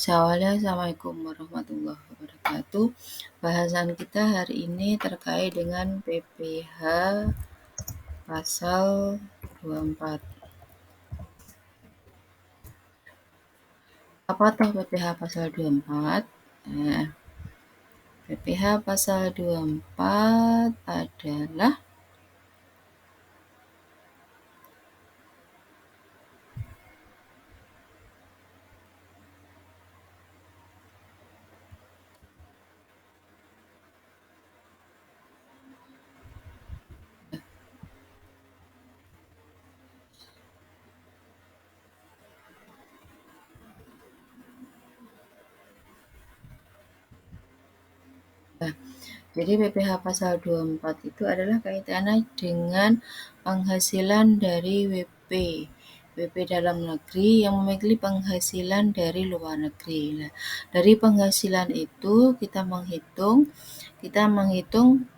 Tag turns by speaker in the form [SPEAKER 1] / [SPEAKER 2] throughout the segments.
[SPEAKER 1] Seawalnya, Assalamualaikum warahmatullahi wabarakatuh. Bahasan kita hari ini terkait dengan PPh pasal 24. Apa tuh PPh pasal 24? Nah, PPh pasal 24 adalah jadi PPh pasal 24 itu adalah kaitannya dengan penghasilan dari WP dalam negeri yang memiliki penghasilan dari luar negeri. Nah, dari penghasilan itu kita menghitung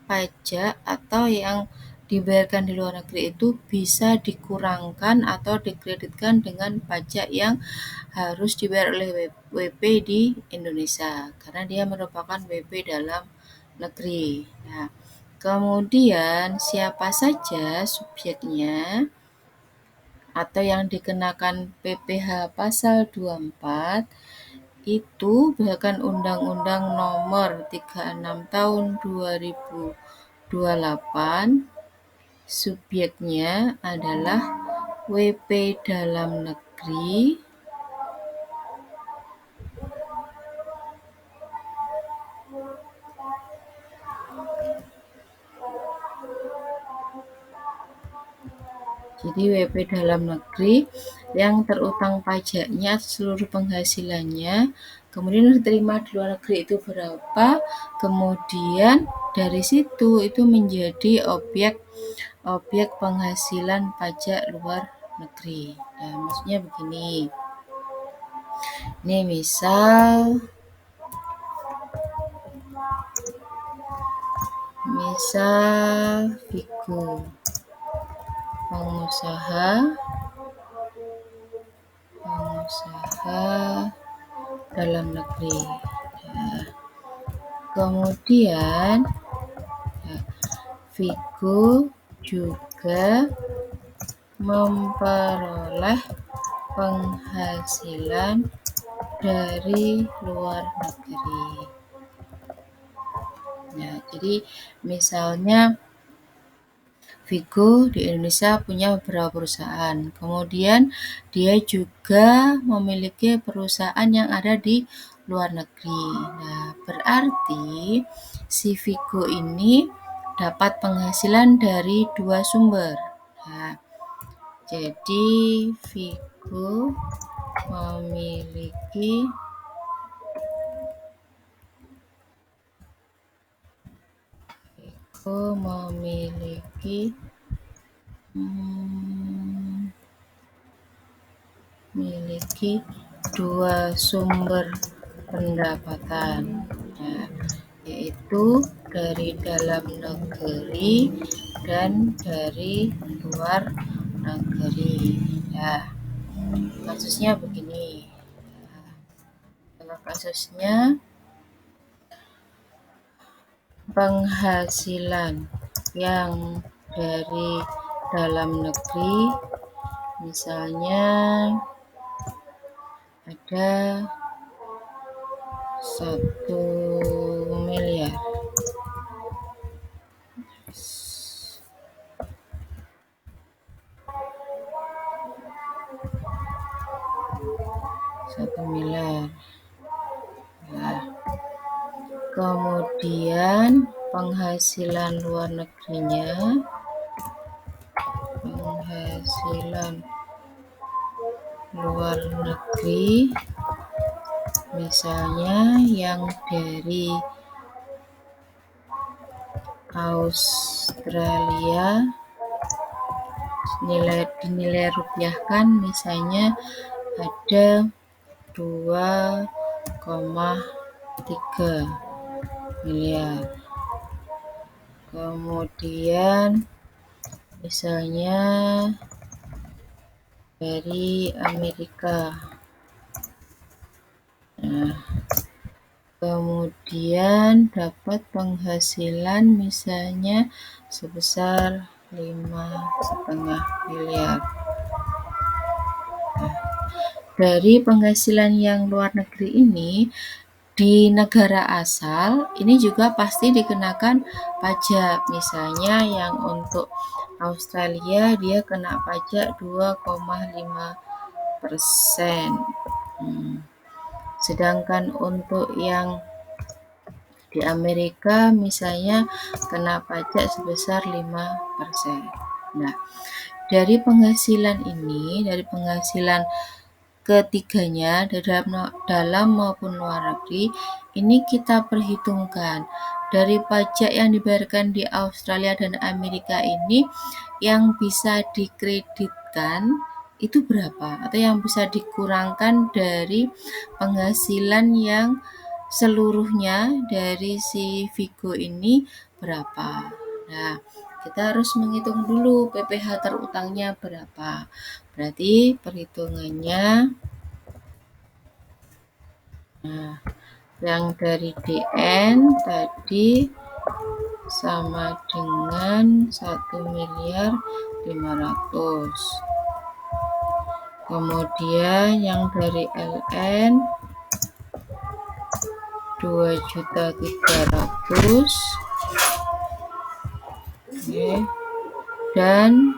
[SPEAKER 1] pajak atau yang dibayarkan di luar negeri itu bisa dikurangkan atau dikreditkan dengan pajak yang harus dibayar oleh WP di Indonesia karena dia merupakan WP dalam negeri. Nah, kemudian siapa saja subjeknya atau yang dikenakan PPh pasal 24 itu bahkan Undang-Undang Nomor 36 Tahun 2028 subjeknya adalah WP dalam negeri Jadi WP dalam negeri yang terutang pajaknya seluruh penghasilannya, kemudian diterima di luar negeri itu berapa, kemudian dari situ itu menjadi objek penghasilan pajak luar negeri. Nah, maksudnya begini. Ini misal Vigo pengusaha dalam negeri. Nah, kemudian Vigo juga memperoleh penghasilan dari luar negeri. Nah, jadi misalnya Vigo di Indonesia punya beberapa perusahaan. Kemudian dia juga memiliki perusahaan yang ada di luar negeri. Nah, berarti si Vigo ini dapat penghasilan dari dua sumber. Nah, jadi Vigo memiliki dua sumber pendapatan, nah, yaitu dari dalam negeri dan dari luar negeri. Nah, kasusnya begini. Kalau kasusnya penghasilan yang dari dalam negeri, misalnya ada 1 miliar. Nah, kemudian penghasilan luar negeri misalnya yang dari Australia dinilai rupiahkan misalnya ada 2,3 miliar. Kemudian misalnya dari Amerika Nah, kemudian dapat penghasilan misalnya sebesar 5,5 miliar. Nah, dari penghasilan yang luar negeri ini, di negara asal ini juga pasti dikenakan pajak. Misalnya yang untuk Australia dia kena pajak 2,5%. Sedangkan untuk yang di Amerika misalnya kena pajak sebesar 5%. Nah, dari penghasilan ini, dari penghasilan ketiganya dalam maupun luar negeri, ini kita perhitungkan dari pajak yang dibayarkan di Australia dan Amerika ini yang bisa dikreditkan itu berapa, atau yang bisa dikurangkan dari penghasilan yang seluruhnya dari si Vigo ini berapa. Nah, kita harus menghitung dulu PPh terutangnya berapa. Berarti perhitungannya, nah, yang dari DN tadi sama dengan 1.500.000. Kemudian yang dari LN 2.300.000. Oke. Dan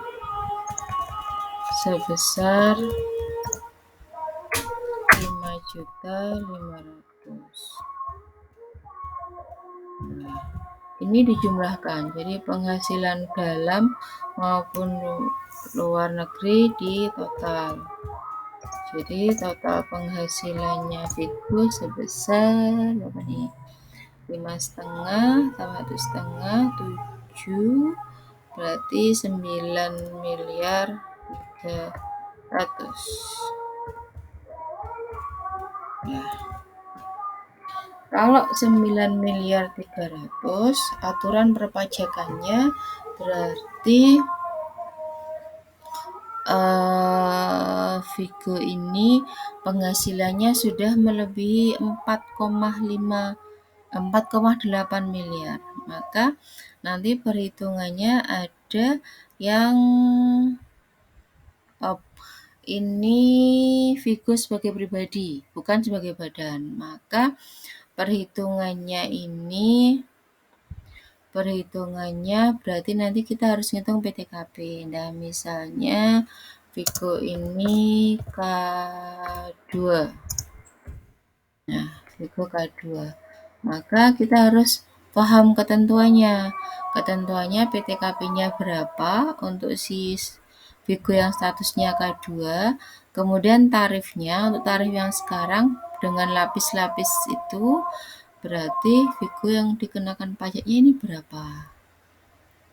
[SPEAKER 1] sebesar 5.500.000. Nah, ini dijumlahkan, jadi penghasilan dalam maupun luar negeri di total. Jadi total penghasilannya Vigo sebesar berapa nih? 5,5 tambah 1,5, 7, berarti 9.300.000. Nah, kalau 9.300.000, aturan perpajakannya berarti Vigo ini penghasilannya sudah melebihi 4,8 miliar. Maka nanti perhitungannya ada yang ini Vigo sebagai pribadi, bukan sebagai badan. Maka perhitungannya berarti nanti kita harus ngitung PTKP. Nah, misalnya Vigo ini K2. Nah, Vigo K2. Maka kita harus paham ketentuannya. Ketentuannya PTKP-nya berapa untuk si Vigo yang statusnya K2. Kemudian tarifnya, untuk tarif yang sekarang dengan lapis-lapis itu, berarti Vigo yang dikenakan pajaknya ini berapa?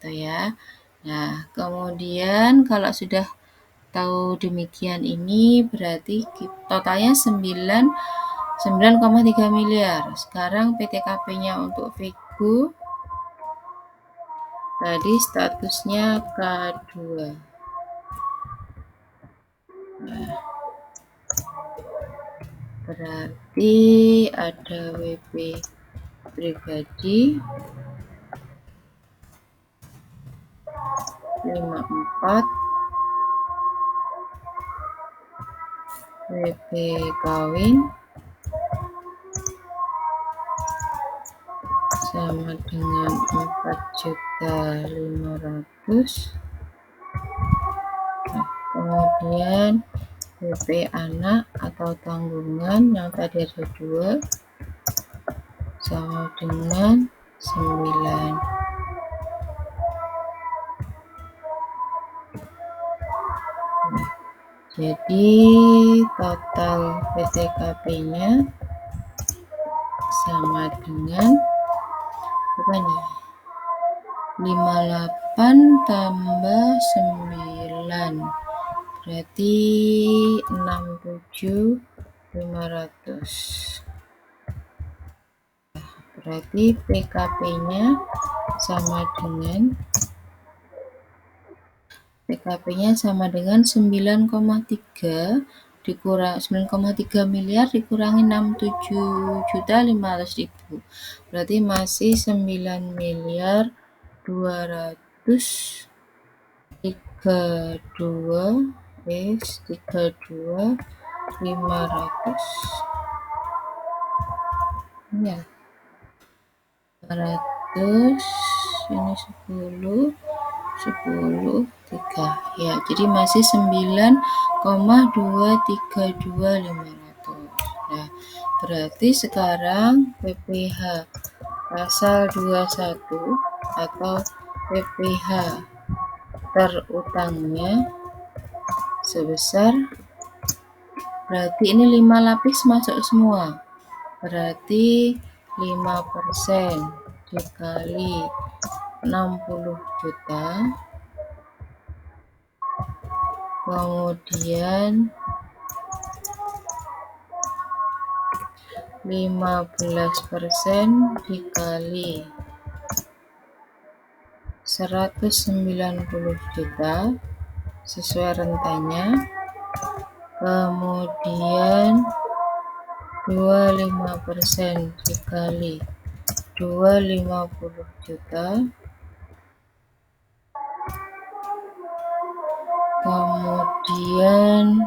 [SPEAKER 1] Gitu ya. Nah, kemudian kalau sudah tahu demikian ini berarti totalnya 9,3 miliar. Sekarang PTKP-nya untuk Vigo tadi statusnya K2. Nah, berarti ada WP pribadi 54, WP kawin sama dengan 4.500.000. Nah, kemudian WP anak atau tanggungan yang tadi ada 2 sama dengan 9. Jadi total PTKP-nya sama dengan berapa nih? 58 tambah 9 berarti 67.500. Berarti PKP-nya sama dengan 9,3 dikurang 9,3 miliar dikurangi 67.500.000, berarti masih 9 miliar 232 500 ya 500 ini 10 ya, jadi masih 9,232.500. Nah, berarti sekarang PPh pasal 21 atau PPh terutangnya sebesar, berarti ini 5 lapis masuk semua, berarti 5% dikali 60 juta, kemudian 15% dikali 190 juta sesuai rentannya, kemudian 25% dikali 250 juta, kemudian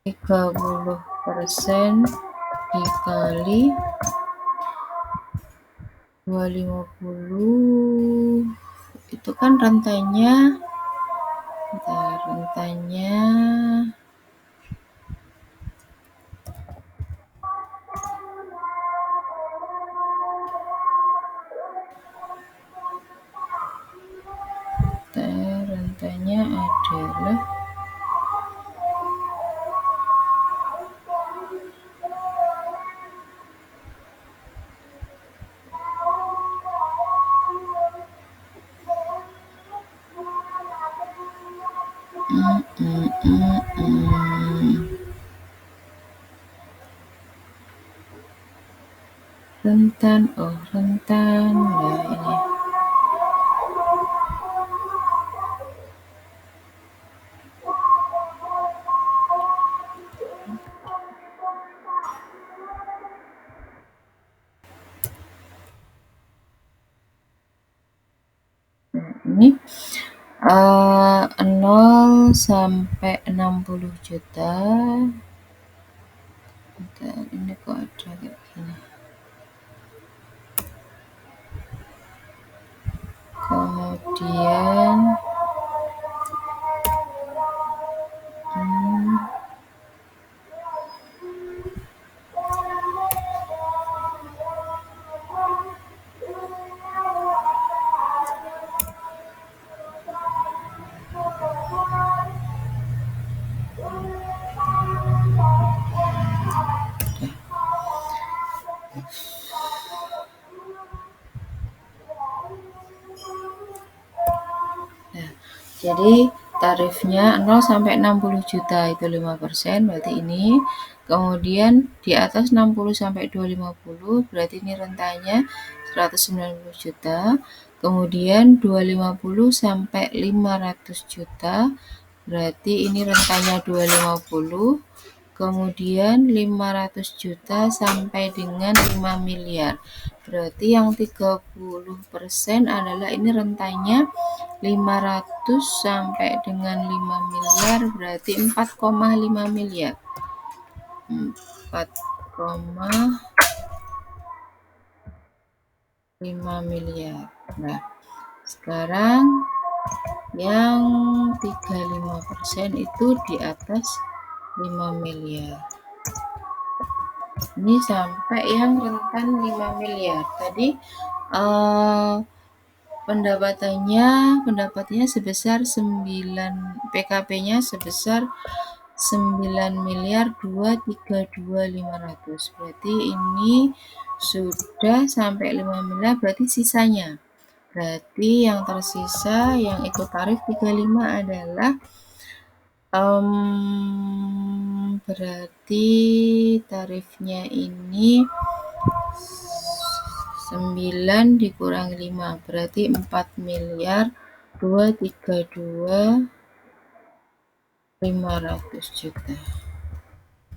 [SPEAKER 1] 30% dikali 250, itu kan rentanya adalah rentan nah ini 0 sampai 60 juta. Bentar, ini kok ada kayak gini. Kemudian jadi tarifnya 0 sampai 60 juta itu 5%, berarti ini. Kemudian di atas 60 sampai 250 berarti ini rentanya 190 juta. Kemudian 250 sampai 500 juta berarti ini rentanya 250. Kemudian 500 juta sampai dengan 5 miliar. Berarti yang 30% adalah ini rentanya 500 sampai dengan 5 miliar, berarti 4,5 miliar. 4,5 miliar. Nah, sekarang yang 35% itu di atas 5 miliar. Ini sampai yang rentan 5 miliar. Tadi pendapatnya sebesar 9, PKP-nya sebesar 9 miliar 232.500. Berarti ini sudah sampai 5 miliar, berarti sisanya. Berarti yang tersisa yang ikut tarif 35 adalah berarti tarifnya ini 9 dikurangi 5 berarti 4 miliar 232 500 juta.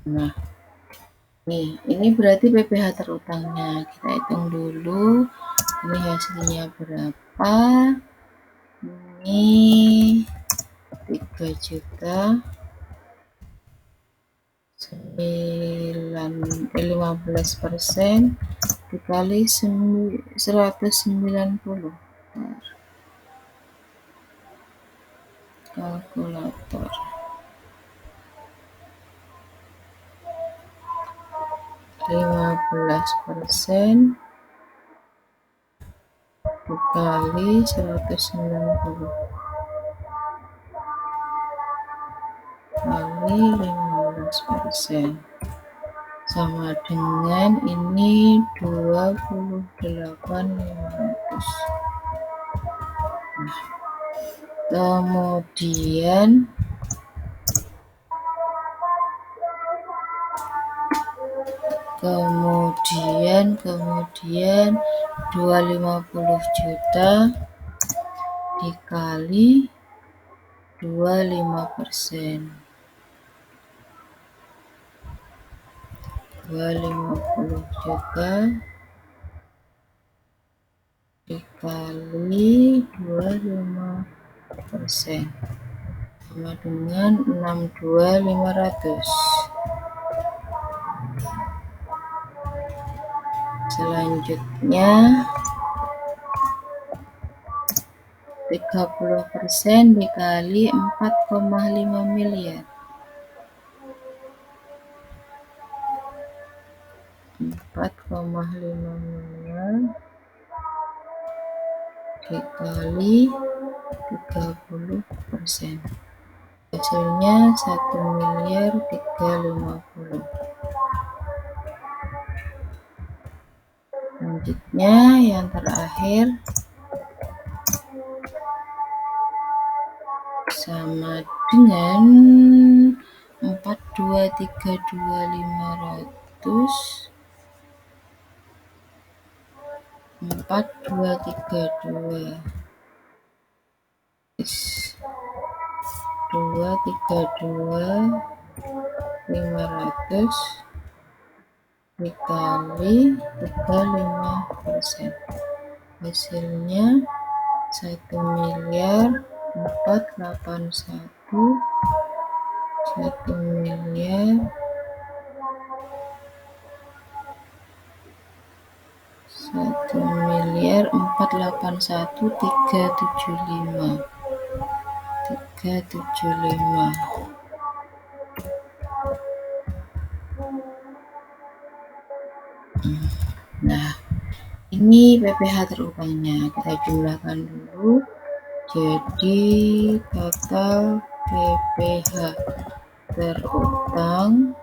[SPEAKER 1] Nah, nih, ini berarti PPh terutangnya. Kita hitung dulu. Ini hasilnya berapa? Ini 3 juta 15% dikali 190. Kalkulator. 15% dikali 190 kali 15% sama dengan ini 28.500. Nah, kemudian 250 juta dikali 25%. 250 juta dikali 25% sama dengan 62.500. Selanjutnya 30% dikali 4,5 miliar. 4,5 miliar dikali 30%. Hasilnya 1.350.000. Selanjutnya yang terakhir sama dengan 4232500 dikali 35%. Hasilnya 1.481 1.481.375. Nah, ini PPh terutangnya. Kita jumlahkan dulu. Jadi total PPh terutang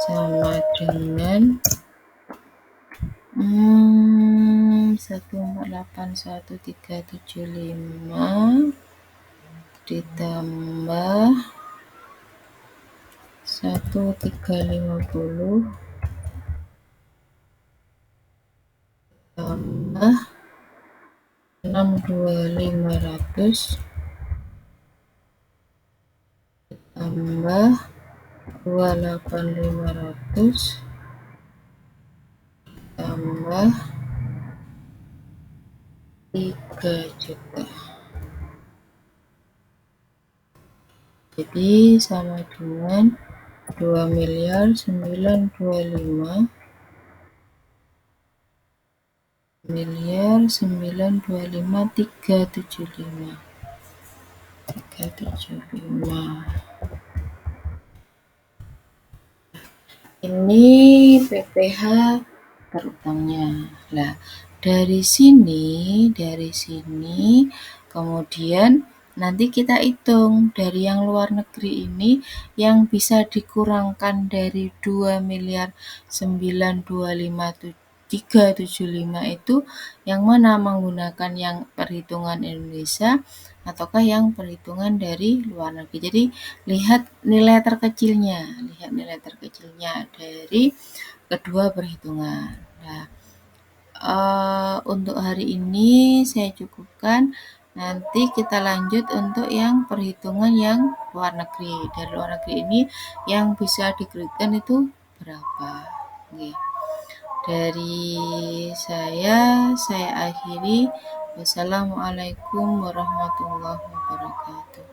[SPEAKER 1] sama dengan 1.481.375 ditambah 1.350 tambah 62.500 tambah 28.500 tambah 3 juta. Jadi sama dengan 2.925.000 375. Ini PPh terutangnya. Nah, dari sini kemudian nanti kita hitung dari yang luar negeri ini yang bisa dikurangkan dari 2.925.375 itu yang mana, menggunakan yang perhitungan Indonesia ataukah yang perhitungan dari luar negeri. Jadi lihat nilai terkecilnya dari kedua perhitungan. Nah, untuk hari ini saya cukupkan. Nanti kita lanjut untuk yang perhitungan yang luar negeri. Dari luar negeri ini yang bisa dikreditkan itu berapa? Oke. Dari saya akhiri. Wassalamualaikum warahmatullahi wabarakatuh.